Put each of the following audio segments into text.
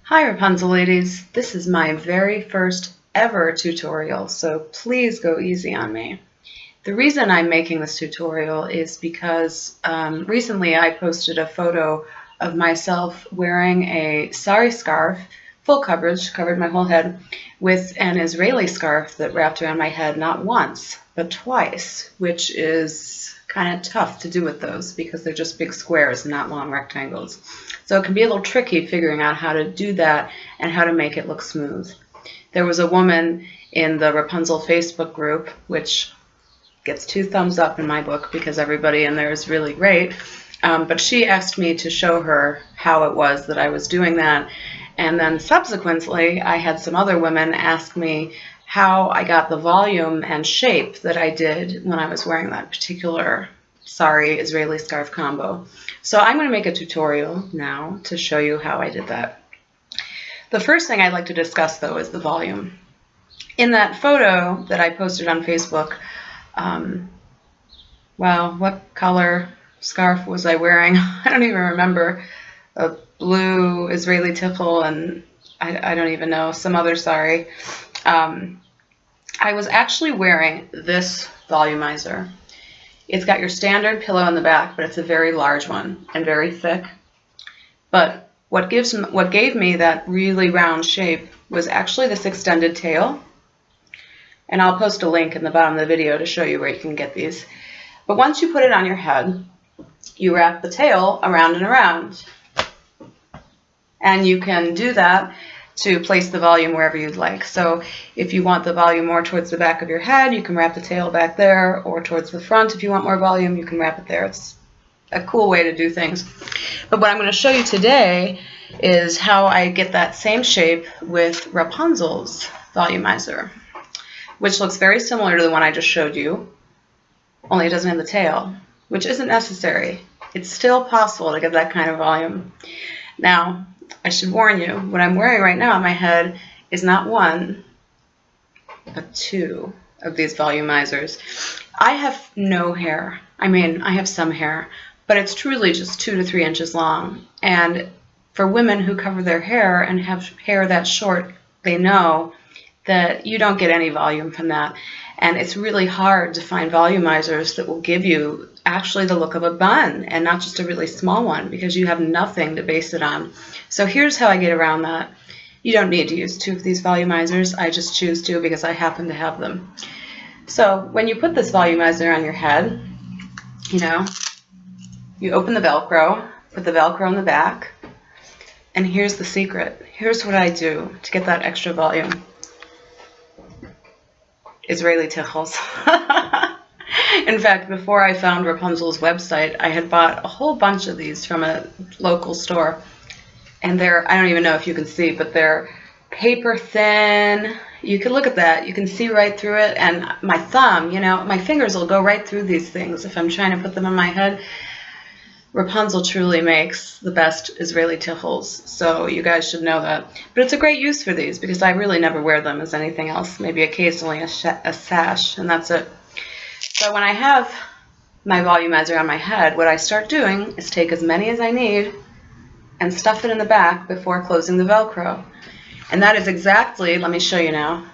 Hi Rapunzel ladies, this is my very first ever tutorial, so please go easy on me. The reason I'm making this tutorial is because recently I posted a photo of myself wearing a sari scarf, full coverage, covered my whole head, with an Israeli scarf that wrapped around my head not once, but twice, which is kind of tough to do with those because they're just big squares, not long rectangles. So it can be a little tricky figuring out how to do that and how to make it look smooth. There was a woman in the Rapunzel Facebook group, which gets 2 thumbs up in my book because everybody in there is really great, but she asked me to show her how it was that I was doing that. And then subsequently, I had some other women ask me how I got the volume and shape that I did when I was wearing that particular sari Israeli scarf combo. So I'm going to make a tutorial now to show you how I did that. The first thing I'd like to discuss, though, is the volume. In that photo that I posted on Facebook, well, what color scarf was I wearing? I don't even remember. A blue Israeli tichel and I don't even know, some other sari. I was actually wearing this volumizer. It's got your standard pillow in the back, but it's a very large one and very thick. But what gave me that really round shape was actually this extended tail. And I'll post a link in the bottom of the video to show you where you can get these. But once you put it on your head, you wrap the tail around and around. And you can do that to place the volume wherever you'd like. So if you want the volume more towards the back of your head, you can wrap the tail back there, or towards the front. If you want more volume, you can wrap it there. It's a cool way to do things. But what I'm going to show you today is how I get that same shape with Rapunzel's volumizer, which looks very similar to the one I just showed you, only it doesn't have the tail, which isn't necessary. It's still possible to get that kind of volume. Now, I should warn you, what I'm wearing right now on my head is not one, but 2 of these volumizers. I have no hair. I mean, I have some hair, but it's truly just 2 to 3 inches long. And for women who cover their hair and have hair that short, they know that you don't get any volume from that. And it's really hard to find volumizers that will give you actually the look of a bun and not just a really small one, because you have nothing to base it on. So here's how I get around that. You don't need to use 2 of these volumizers. I just choose to because I happen to have them. So when you put this volumizer on your head, you open the Velcro, put the Velcro in the back, and here's the secret. Here's what I do to get that extra volume. Israeli tichels. In fact, before I found Rapunzel's website, I had bought a whole bunch of these from a local store. And they're, I don't even know if you can see, but they're paper thin. You can look at that. You can see right through it. And my thumb, my fingers will go right through these things if I'm trying to put them on my head. Rapunzel truly makes the best Israeli tichels, so you guys should know that. But it's a great use for these because I really never wear them as anything else, maybe occasionally a sash, and that's it. So when I have my volumizer on my head, what I start doing is take as many as I need and stuff it in the back before closing the Velcro. And that is exactly, let me show you now,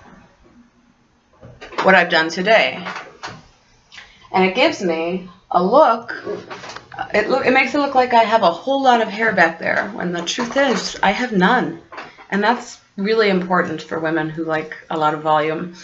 what I've done today. And it gives me a look. It makes it look like I have a whole lot of hair back there, when the truth is I have none. And that's really important for women who like a lot of volume.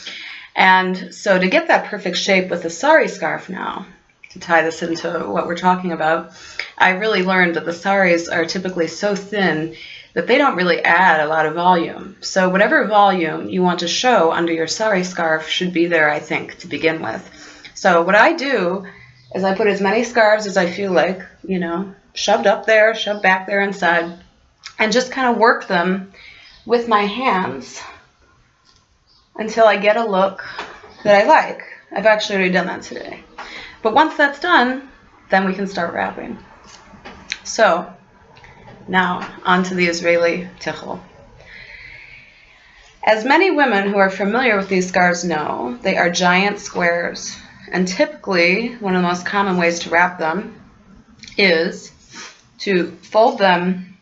And so to get that perfect shape with the sari scarf now, to tie this into what we're talking about, I really learned that the saris are typically so thin that they don't really add a lot of volume. So whatever volume you want to show under your sari scarf should be there, I think, to begin with. So what I do is I put as many scarves as I feel like, shoved up there, shoved back there inside, and just kind of work them with my hands until I get a look that I like. I've actually already done that today. But once that's done, then we can start wrapping. So now onto the Israeli tichel. As many women who are familiar with these scarves know, they are giant squares. And typically, one of the most common ways to wrap them is to fold them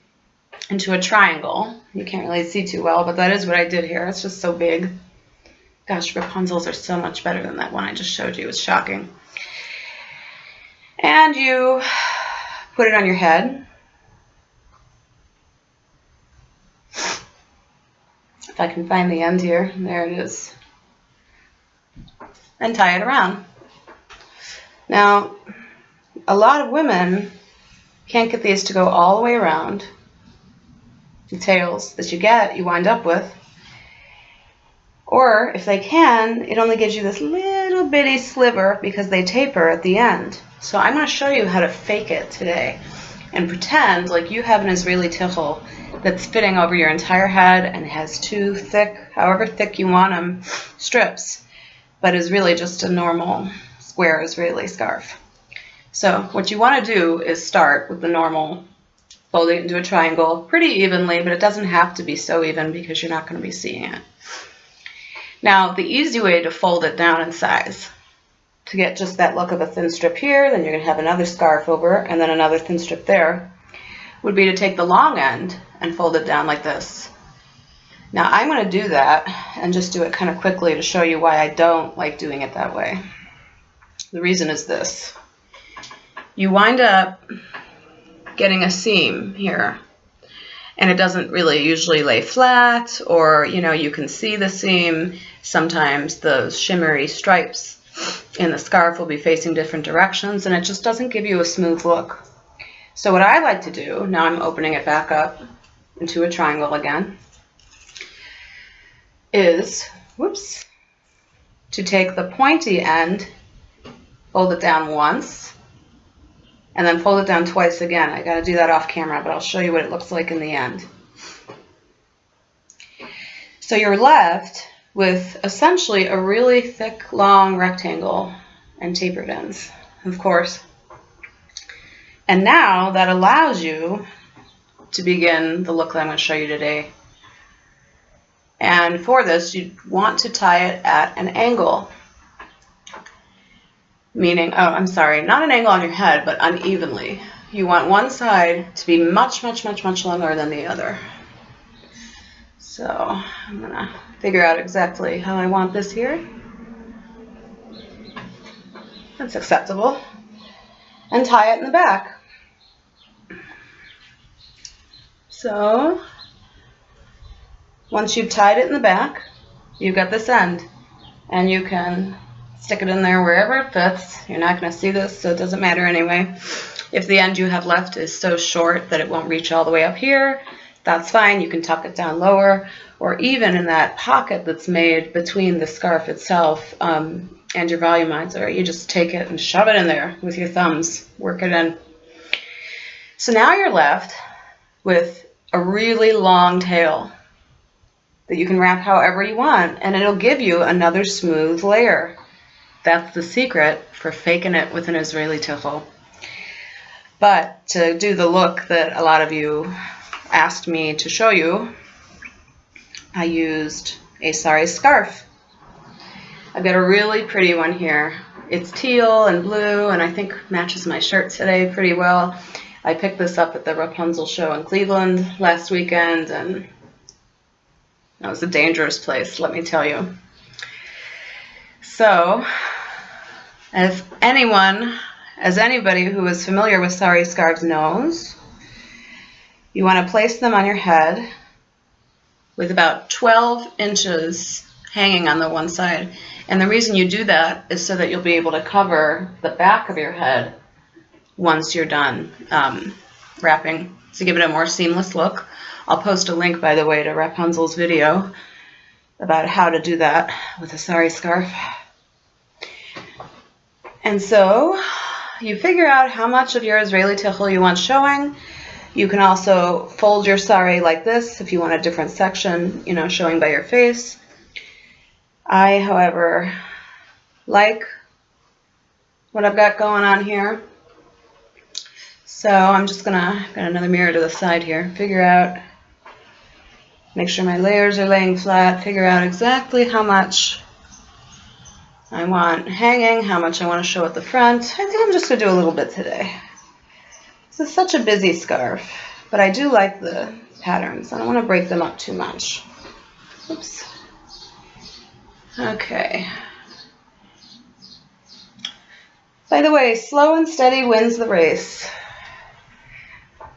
into a triangle. You can't really see too well, but that is what I did here. It's just so big. Gosh, Rapunzel's are so much better than that one I just showed you. It's shocking. And you put it on your head. If I can find the end here. There it is. And tie it around. Now, a lot of women can't get these to go all the way around. The tails that you wind up with. Or, if they can, it only gives you this little bitty sliver because they taper at the end. So I'm going to show you how to fake it today and pretend like you have an Israeli tichel that's fitting over your entire head and has two thick, however thick you want them, strips, but is really just a normal square Israeli scarf. So what you want to do is start with the normal, folding it into a triangle pretty evenly, but it doesn't have to be so even because you're not going to be seeing it. Now, the easy way to fold it down in size, to get just that look of a thin strip here, then you're going to have another scarf over, and then another thin strip there, would be to take the long end and fold it down like this. Now, I'm going to do that and just do it kind of quickly to show you why I don't like doing it that way. The reason is this. You wind up getting a seam here, and it doesn't really usually lay flat, or you can see the seam. Sometimes those shimmery stripes in the scarf will be facing different directions, and it just doesn't give you a smooth look. So what I like to do, now I'm opening it back up into a triangle again, is, to take the pointy end, fold it down once, and then fold it down twice again. I got to do that off camera, but I'll show you what it looks like in the end. So you're left with essentially a really thick, long rectangle and tapered ends, of course. And now that allows you to begin the look that I'm going to show you today. And for this, you want to tie it at an angle. Meaning, not an angle on your head, but unevenly. You want one side to be much, much, much, much longer than the other. So I'm going to figure out exactly how I want this here. That's acceptable. And tie it in the back. So once you've tied it in the back, you've got this end. And you can stick it in there wherever it fits. You're not going to see this, so it doesn't matter anyway. If the end you have left is so short that it won't reach all the way up here, that's fine. You can tuck it down lower, or even in that pocket that's made between the scarf itself and your volumizer, you just take it and shove it in there with your thumbs, work it in. So now you're left with a really long tail that you can wrap however you want, and it'll give you another smooth layer. That's the secret for faking it with an Israeli tichel. But to do the look that a lot of you asked me to show you, I used a Sari scarf. I've got a really pretty one here. It's teal and blue, and I think matches my shirt today pretty well. I picked this up at the Rapunzel show in Cleveland last weekend, and that was a dangerous place, let me tell you. So, as anybody who is familiar with Sari scarves knows, you want to place them on your head with about 12 inches hanging on the one side. And the reason you do that is so that you'll be able to cover the back of your head once you're done wrapping, to give it a more seamless look. I'll post a link, by the way, to Rapunzel's video about how to do that with a Sari scarf. And so you figure out how much of your Israeli tichel you want showing. You can also fold your sari like this if you want a different section, showing by your face. I, however, like what I've got going on here. So I'm just gonna get another mirror to the side here, make sure my layers are laying flat, figure out exactly how much I want hanging, how much I want to show at the front. I think I'm just going to do a little bit today. This is such a busy scarf, But I do like the patterns. I don't want to break them up too much. Oops. Okay. By the way, slow and steady wins the race.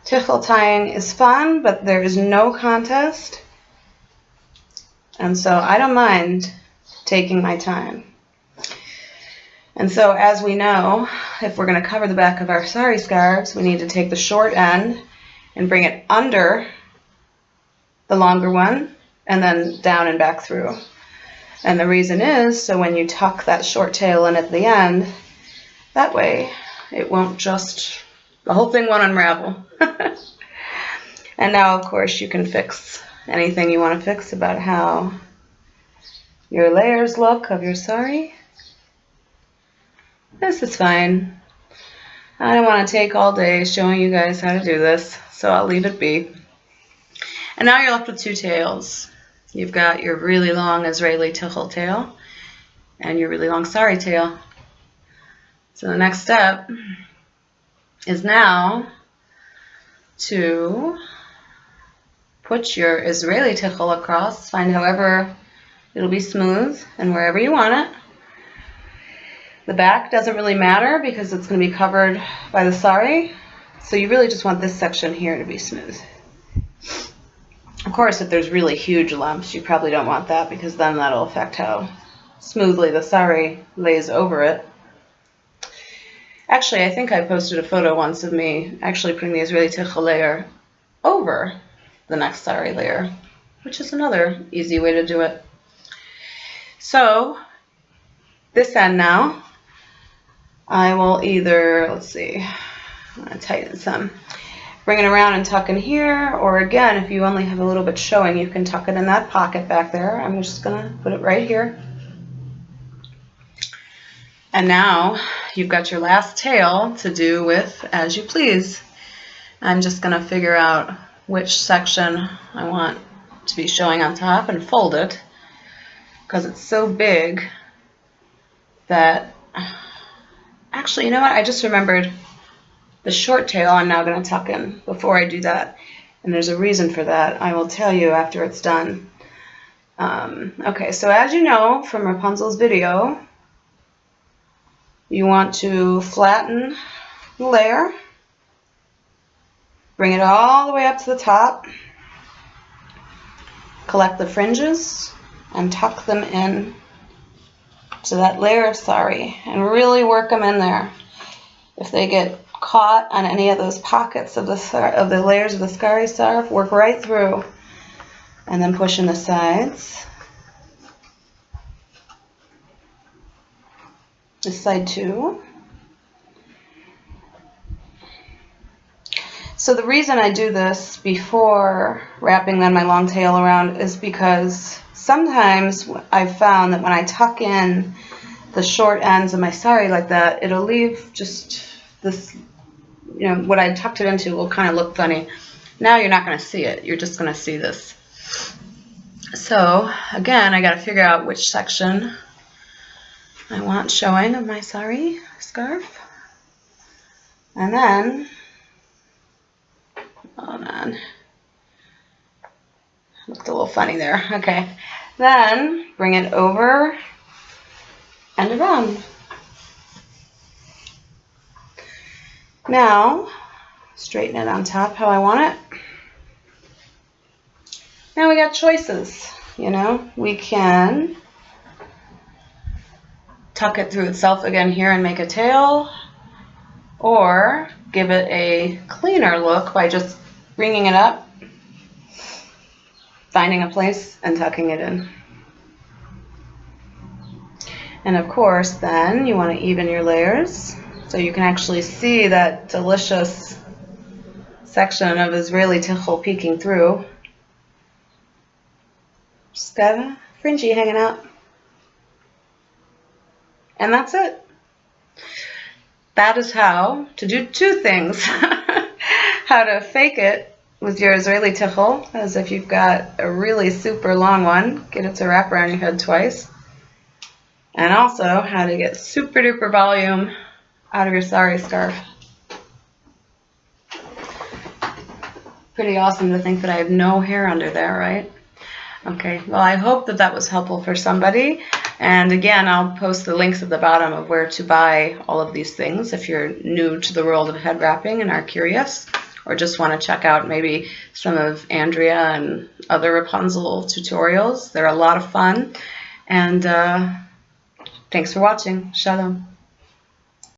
Tichel tying is fun, but there is no contest. And so I don't mind taking my time. And so as we know, if we're going to cover the back of our sari scarves, we need to take the short end and bring it under the longer one and then down and back through. And the reason is so when you tuck that short tail in at the end, that way it won't just, the whole thing won't unravel. And now, of course, you can fix anything you want to fix about how your layers look of your sari. This is fine. I don't want to take all day showing you guys how to do this, so I'll leave it be. And now you're left with two tails. You've got your really long Israeli tichel tail and your really long sari tail. So the next step is now to put your Israeli tichel across, find however it'll be smooth and wherever you want it. The back doesn't really matter because it's going to be covered by the sari, so you really just want this section here to be smooth. Of course, if there's really huge lumps, you probably don't want that because then that'll affect how smoothly the sari lays over it. Actually, I think I posted a photo once of me actually putting the Israeli tichel layer over the next sari layer, which is another easy way to do it. So this end now, I will either, let's see, I'm going to tighten some, bring it around and tuck in here, or again, if you only have a little bit showing, you can tuck it in that pocket back there. I'm just going to put it right here. And now you've got your last tail to do with as you please. I'm just going to figure out which section I want to be showing on top and fold it because it's so big that, actually, you know what? I just remembered the short tail I'm now going to tuck in before I do that. And there's a reason for that. I will tell you after it's done. Okay, so as you know from Rapunzel's video, you want to flatten the layer, bring it all the way up to the top, collect the fringes, and tuck them in to that layer of sari, and really work them in there. If they get caught on any of those pockets of the layers of the sari scarf, work right through, and then push in the sides. This side too. So the reason I do this before wrapping then my long tail around is because sometimes I've found that when I tuck in the short ends of my sari like that, it'll leave just this, you know, what I tucked it into will kind of look funny. Now you're not going to see it. You're just going to see this. So again, I got to figure out which section I want showing of my sari scarf. And then, oh man, looked a little funny there. Okay, then bring it over and around. Now, straighten it on top how I want it. Now we got choices, you know. We can tuck it through itself again here and make a tail, or give it a cleaner look by just bringing it up, finding a place, and tucking it in. And of course, then you want to even your layers so you can actually see that delicious section of Israeli tichel peeking through. Just got a fringy hanging out. And that's it. That is how to do two things. How to fake it with your Israeli tichel, as if you've got a really super long one, get it to wrap around your head twice. And also how to get super duper volume out of your sari scarf. Pretty awesome to think that I have no hair under there, right? Okay, well, I hope that that was helpful for somebody. And again, I'll post the links at the bottom of where to buy all of these things if you're new to the world of head wrapping and are curious, or just want to check out maybe some of Andrea and other Rapunzel tutorials. They're a lot of fun. And thanks for watching. Shalom.